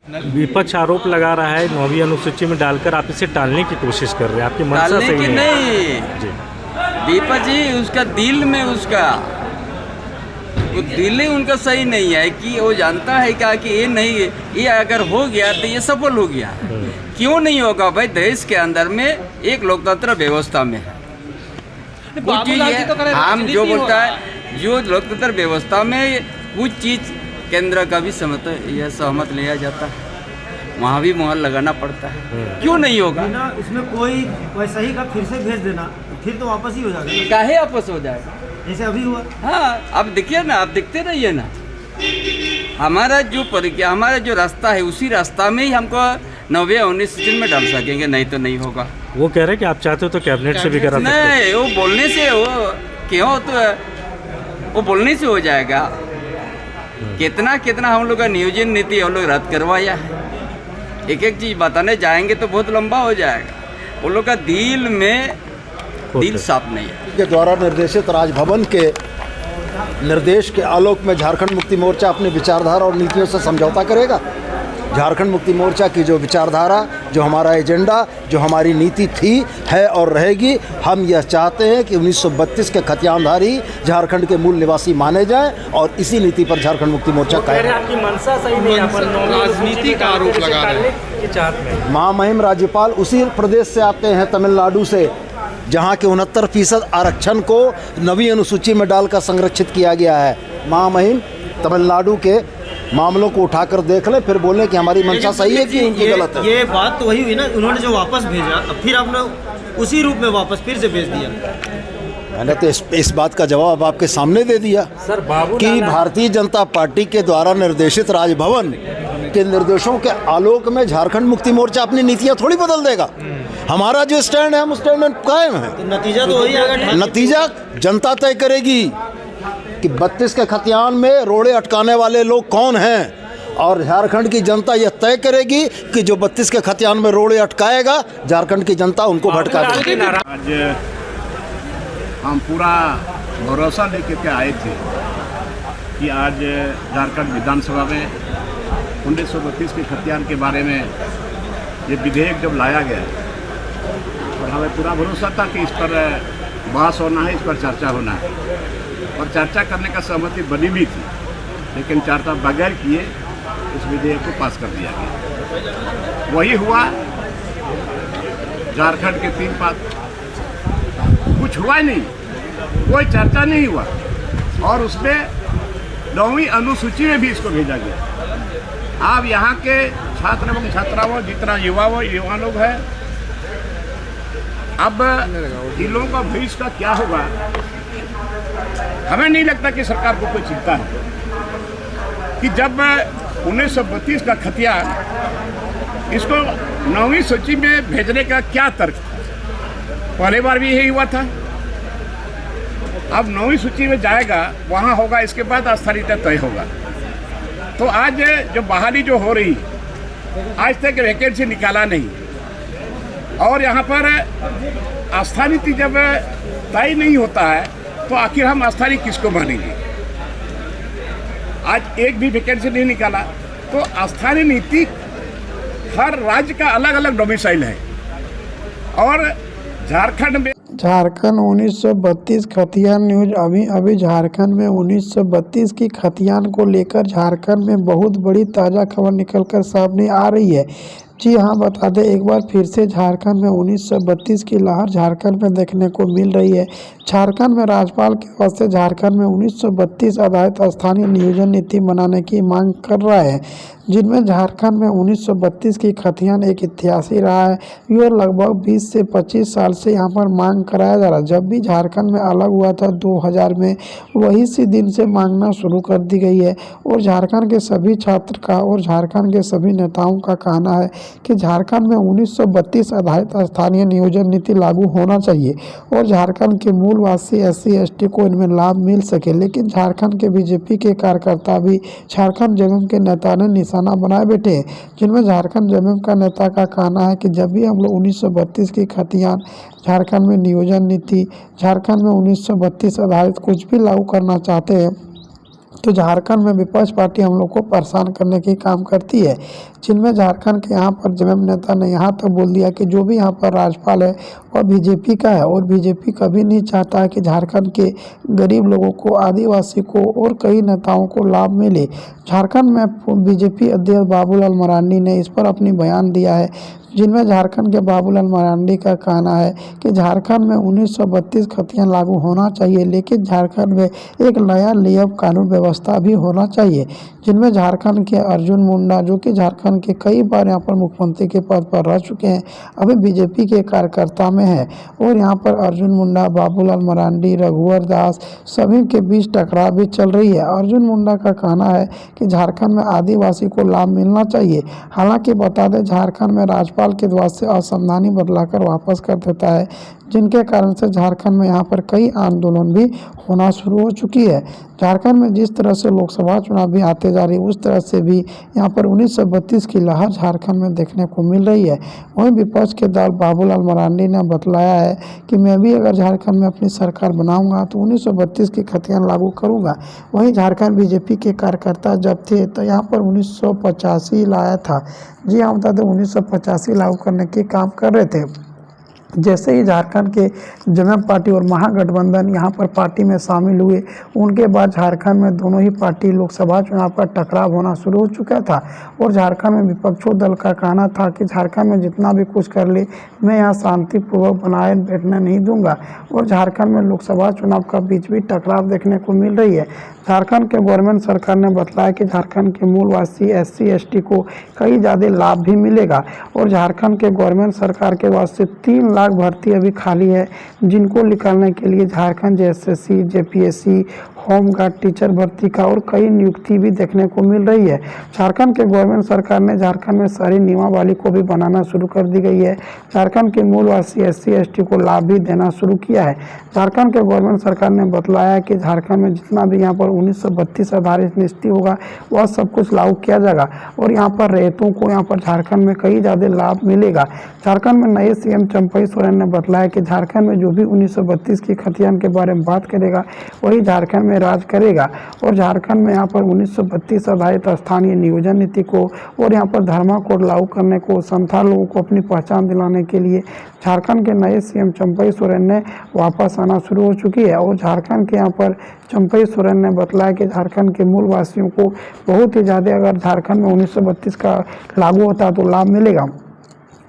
विपक्ष आरोप लगा रहा है 9वीं अनुसूची में डालकर आप इसे टालने की कोशिश कर रहे हैं, आपकी मंशा सही नहीं जी। विपक्ष जी उसका दिल में उसका वो दिल ही उनका सही नहीं है कि वो जानता है क्या कि ये नहीं, ये अगर हो गया तो ये सफल हो गया। क्यों नहीं होगा भाई? देश के अंदर में एक लोकतंत्र व्यवस्था में है कुछ चीज है, हम जो बोलता है जो लोकतंत्र व्यवस्था में कुछ चीज केंद्र का भी सहमत लिया जाता है, वहाँ भी मुहर लगाना पड़ता है। क्यों नहीं होगा? ना उसमें कोई वैसा ही का फिर से भेज देना, फिर तो वापस ही हो जाएगा। काहे वापस हो जाएगा जैसे अभी हुआ? हाँ, अब देखिए ना, आप देखते रहिए ना, हमारा जो प्रक्रिया, हमारा जो रास्ता है उसी रास्ता में ही हमको 9वीं अनुसूची में डाल सकेंगे, नहीं तो नहीं होगा। वो कह रहे हैं कि आप चाहते हो तो कैबिनेट से भी करा सकते हैं। नहीं, वो बोलने से वो क्यों, तो वो बोलने से हो जाएगा। कितना कितना हम लोग का नियोजन नीति हम लोग रद्द करवाया है, एक एक चीज बताने जाएंगे तो बहुत लंबा हो जाएगा। वो लोग का दिल में दिल साफ नहीं है। के द्वारा निर्देशित राजभवन के निर्देश के आलोक में झारखंड मुक्ति मोर्चा अपनी विचारधारा और नीतियों से समझौता करेगा। झारखंड मुक्ति मोर्चा की जो विचारधारा, जो हमारा एजेंडा, जो हमारी नीति थी, है और रहेगी, हम यह चाहते हैं कि 1932 के खतियानधारी झारखंड के मूल निवासी माने जाएं और इसी नीति पर झारखंड मुक्ति मोर्चा कायम। आपकी मंशा सही नहीं है, राजनीति का आरोप लगा रहे हैं। महामहिम राज्यपाल उसी प्रदेश से आते हैं, तमिलनाडु से, जहां के 69% आरक्षण को 9वीं अनुसूची में डालकर संरक्षित किया गया है। महामहिम तमिलनाडु के मामलों को उठाकर देख लें, फिर बोलें कि हमारी मंशा सही है कि उनकी गलत है। ये बात तो वही हुई ना, उन्होंने जो वापस भेजा, अब फिर आपने उसी रूप में वापस फिर से भेज दिया। मैंने तो इस बात का जवाब आपके सामने दे दिया सर बाबू कि भारतीय जनता पार्टी के द्वारा निर्देशित राजभवन के निर्देशों के आलोक में झारखंड मुक्ति मोर्चा अपनी नीतियां थोड़ी बदल देगा। हमारा जो स्टैंड है, हम स्टैंड में कायम है। तो नतीजा तो वही आएगा। नतीजा जनता तय करेगी कि 32 के खतियान में रोड़े अटकाने वाले लोग कौन हैं, और झारखंड की जनता यह तय करेगी कि जो 32 के खतियान में रोड़े अटकाएगा, झारखंड की जनता उनको भटका देगी। आज हम पूरा भरोसा लेकर के आए थे कि आज झारखंड विधानसभा में 1932 के खतियान के बारे में ये विधेयक जब लाया गया, और हमें पूरा भरोसा था कि इस पर बहस होना है, इस पर चर्चा होना है, और चर्चा करने का सहमति बनी भी थी, लेकिन चर्चा बगैर किए इस विधेयक को पास कर दिया गया। वही हुआ झारखंड के 3 पात, कुछ हुआ ही नहीं, कोई चर्चा नहीं हुआ, और उसमें 9वीं अनुसूची में भी इसको भेजा गया। अब यहाँ के छात्र एवं छात्राओं, जितना युवा लोग हैं, अब इन लोगों का भविष्य का क्या होगा, हमें नहीं लगता कि सरकार को कोई चिंता है कि जब 1932 का खतियान, इसको 9वीं सूची में भेजने का क्या तर्क था? पहले बार भी यही हुआ था। अब 9वीं सूची में जाएगा, वहाँ होगा, इसके बाद अस्थायीता तय होगा। तो आज जो बहाली जो हो रही, आज तक वैकेंसी निकाला नहीं, और यहाँ पर आस्था नीति जब तय नहीं होता है तो आखिर हम आस्था नीति किसको मानेंगे? आज एक भी वैकेंसी नहीं निकाला, तो आस्था नीति हर राज्य का अलग अलग डोमिसाइल है, और झारखंड में 1932 खतियान न्यूज। अभी झारखंड में 1932 की खतियान को लेकर झारखंड में बहुत बड़ी ताज़ा खबर निकलकर सामने आ रही है। जी हाँ, बता दें एक बार फिर से झारखंड में 1932 की लहर झारखंड में देखने को मिल रही है। झारखंड में राज्यपाल के वास्ते झारखंड में 1932 आधारित स्थानीय नियोजन नीति बनाने की मांग कर रहा है, जिनमें झारखंड में 1932 की खतियान एक इतिहासी रहा है। यह लगभग 20 से 25 साल से यहाँ पर मांग कराया जा रहा है। जब भी झारखंड में अलग हुआ था 2000 में, वही सी दिन से मांगना शुरू कर दी गई है, और झारखंड के सभी छात्र का और झारखंड के सभी नेताओं का कहना है कि झारखंड में 1932 आधारित स्थानीय नियोजन नीति लागू होना चाहिए, और झारखंड के मूलवासी SC ST को इनमें लाभ मिल सके। लेकिन झारखंड के बीजेपी के कार्यकर्ता भी झारखंड जेएमएम के नेता ने निशाना बनाए बैठे हैं, जिनमें झारखंड जेएमएम का नेता का कहना है कि जब भी हम लोग 1932 की खतियान, झारखंड में नियोजन नीति, झारखंड में 1932 आधारित कुछ भी लागू करना चाहते हैं, तो झारखंड में विपक्ष पार्टी हम लोग को परेशान करने की काम करती है, जिनमें झारखंड के यहाँ पर जेएमएम नेता ने यहाँ तक बोल दिया कि जो भी यहाँ पर राज्यपाल है वह बीजेपी का है और बीजेपी कभी नहीं चाहता है कि झारखंड के गरीब लोगों को, आदिवासी को और कई नेताओं को लाभ मिले। झारखंड में बीजेपी अध्यक्ष बाबूलाल मरांडी ने इस पर अपनी बयान दिया है, जिनमें झारखंड के बाबूलाल मरांडी का कहना है कि झारखंड में 1932 खतियान लागू होना चाहिए, लेकिन झारखंड में एक नया नियम कानून व्यवस्था भी होना चाहिए, जिनमें झारखंड के अर्जुन मुंडा, जो कि झारखंड के कई बार यहाँ पर मुख्यमंत्री के पद पर रह चुके हैं, अभी बीजेपी के कार्यकर्ता में है और यहाँ पर अर्जुन मुंडा, बाबूलाल मरांडी, रघुवर दास सभी के बीच टकराव भी चल रही है। अर्जुन मुंडा का कहना है कि झारखंड में आदिवासी को लाभ मिलना चाहिए। हालांकि बता दें, झारखंड में राज्यपाल के द्वार से असंवैधानिक बदलाकर वापस कर देता है, जिनके कारण से झारखंड में यहाँ पर कई आंदोलन भी होना शुरू हो चुकी है। झारखंड में जिस तरह से लोकसभा चुनाव भी आते जा रही है, उस तरह से भी यहाँ पर 1932 की लहर झारखंड में देखने को मिल रही है। वहीं विपक्ष के दल बाबूलाल मरांडी ने बतलाया है कि मैं भी अगर झारखंड में अपनी सरकार बनाऊंगा तो 1932 की खतियान लागू करूंगा। वहीं झारखंड बीजेपी के कार्यकर्ता जब थे तो यहाँ पर 1985 लाया था। जी हाँ, बता दें 1985 लागू करने के काम कर रहे थे। जैसे ही झारखंड के जेएमएम पार्टी और महागठबंधन यहाँ पर पार्टी में शामिल हुए, उनके बाद झारखंड में दोनों ही पार्टी लोकसभा चुनाव पर टकराव होना शुरू हो चुका था और झारखंड में विपक्षों दल का कहना था कि झारखंड में जितना भी कुछ कर ले, मैं यहाँ शांतिपूर्वक बनाए बैठने नहीं दूंगा। और झारखंड में लोकसभा चुनाव का बीच भी टकराव देखने को मिल रही है। झारखंड के गवर्नमेंट सरकार ने बताया कि झारखंड के मूलवासी SC ST को कई ज़्यादा लाभ भी मिलेगा और झारखंड के गवर्नमेंट सरकार के वास्ते 3 लाख भर्ती अभी खाली है, जिनको निकालने के लिए Jharkhand SSC, JPSC, home guard, teacher भर्ती का और कई नियुक्ति भी देखने को मिल रही है। झारखंड के गवर्नमेंट सरकार ने झारखंड में शहरी नियमावली को भी बनाना शुरू कर दी गई है। झारखंड के मूलवासी SC ST को लाभ भी देना शुरू किया है। झारखंड के गवर्नमेंट सरकार ने बतलाया कि झारखंड में जितना भी यहाँ पर 1932 आधारित नियुक्ति होगा वह सब कुछ लागू किया जाएगा और यहाँ पर रैयतों को यहाँ पर झारखंड में कई ज़्यादा लाभ मिलेगा। झारखंड में नए CM चंपई सोरेन ने बतलाया कि झारखंड में जो भी 1932 की खतियान के बारे में बात करेगा वही झारखंड में राज करेगा और झारखंड में यहाँ पर 1932 आधारित स्थानीय नियोजन नीति को और यहाँ पर धर्मा कोड लागू करने को, संथाल लोगों को अपनी पहचान दिलाने के लिए झारखंड के नए CM चंपई सोरेन ने वापस आना शुरू हो चुकी है। और झारखंड के यहाँ पर चंपई सोरेन ने बतलाया कि झारखंड के मूल वासियों को बहुत ही ज़्यादा अगर झारखंड में 1932 का लागू होता तो लाभ मिलेगा।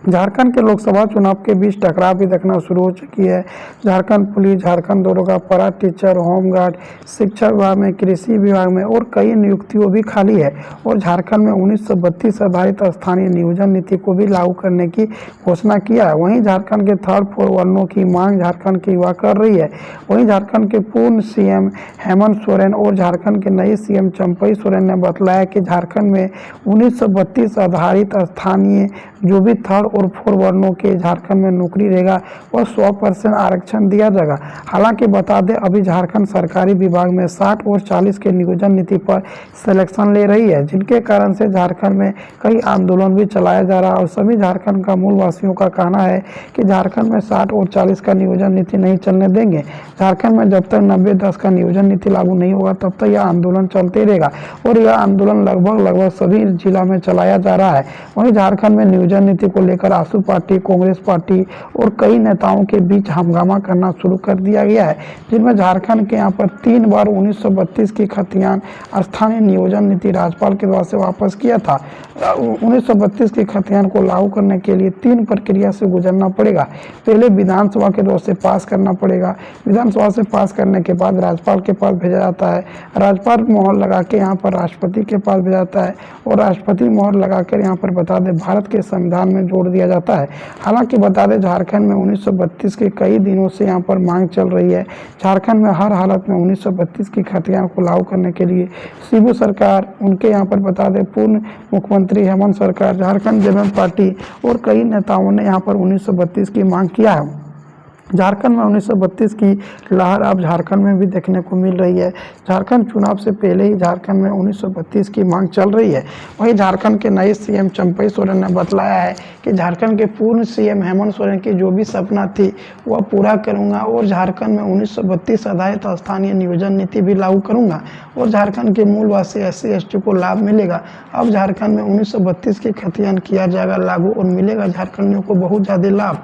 झारखंड के लोकसभा चुनाव के बीच टकराव भी देखना शुरू हो चुकी है। झारखंड पुलिस, झारखंड दरोगा, परा टीचर, होमगार्ड, शिक्षा विभाग में, कृषि विभाग में और कई नियुक्तियों भी खाली है और झारखंड में 1932 आधारित स्थानीय नियोजन नीति को भी लागू करने की घोषणा किया है। वहीं झारखंड के 3rd 4 वर्णों की मांग झारखंड की युवा कर रही है। वहीं झारखंड के पूर्व CM हेमंत सोरेन और झारखंड के नए CM चंपई सोरेन ने बतलाया कि झारखंड में 1932 आधारित स्थानीय जो भी 3rd और 4 वर्णों के झारखंड में नौकरी रहेगा और 100% आरक्षण दिया जाएगा। हालांकि बता दें, अभी झारखंड सरकारी विभाग में 60 और 40 के नियोजन नीति पर सिलेक्शन ले रही है, जिनके कारण से झारखंड में कई आंदोलन भी चलाया जा रहा है और सभी झारखंड का मूल वासियों का कहना है कि झारखंड में 60 और 40 का नियोजन नीति नहीं चलने देंगे। झारखंड में जब तक 90-10 का नियोजन नीति लागू नहीं होगा तब तक यह आंदोलन चलते रहेगा और यह आंदोलन लगभग सभी जिला में चलाया जा रहा है। वहीं झारखंड में नियोजन नीति को लेकर आसू पार्टी, कांग्रेस पार्टी और कई नेताओं के बीच हंगामा करना शुरू कर दिया गया है, जिनमें झारखंड के यहाँ पर 3 बार 1932 की खतियान स्थानीय नियोजन नीति राज्यपाल के द्वारा से वापस किया था। 1932 की खतियान को लागू करने के लिए 3 प्रक्रिया से गुजरना पड़ेगा। पहले विधानसभा के द्वारा से पास करना पड़ेगा, विधानसभा से पास करने के बाद राज्यपाल के पास भेजा जाता है, राज्यपाल मोहर लगा के यहाँ पर राष्ट्रपति के पास भेजा जाता है और राष्ट्रपति मोहर लगाकर यहाँ पर बता दें भारत के संविधान में जोड़ दिया जाता है। हालांकि बता दें, झारखंड में 1932 के कई दिनों से यहाँ पर मांग चल रही है। झारखंड में हर हालत में 1932 की खतियान को लागू करने के लिए शिबू सरकार, उनके यहाँ पर बता दें पूर्व मुख्यमंत्री हेमंत सरकार, झारखंड जेएमएम पार्टी और कई नेताओं ने यहाँ पर 1932 की मांग किया है। झारखंड में 1932 की लहर अब झारखंड में भी देखने को मिल रही है। झारखंड चुनाव से पहले ही झारखंड में 1932 की मांग चल रही है। वहीं झारखंड के नए सीएम चंपई सोरेन ने बतलाया है कि झारखंड के पूर्व सीएम हेमंत सोरेन की जो भी सपना थी वह पूरा करूंगा और झारखंड में 1932 आधारित स्थानीय नियोजन नीति भी लागू करूंगा और झारखंड के मूलवासी SC/ST को लाभ मिलेगा। अब झारखंड में 1932 की खतियान किया जाएगा लागू और मिलेगा झारखंडियों को बहुत ज़्यादा लाभ।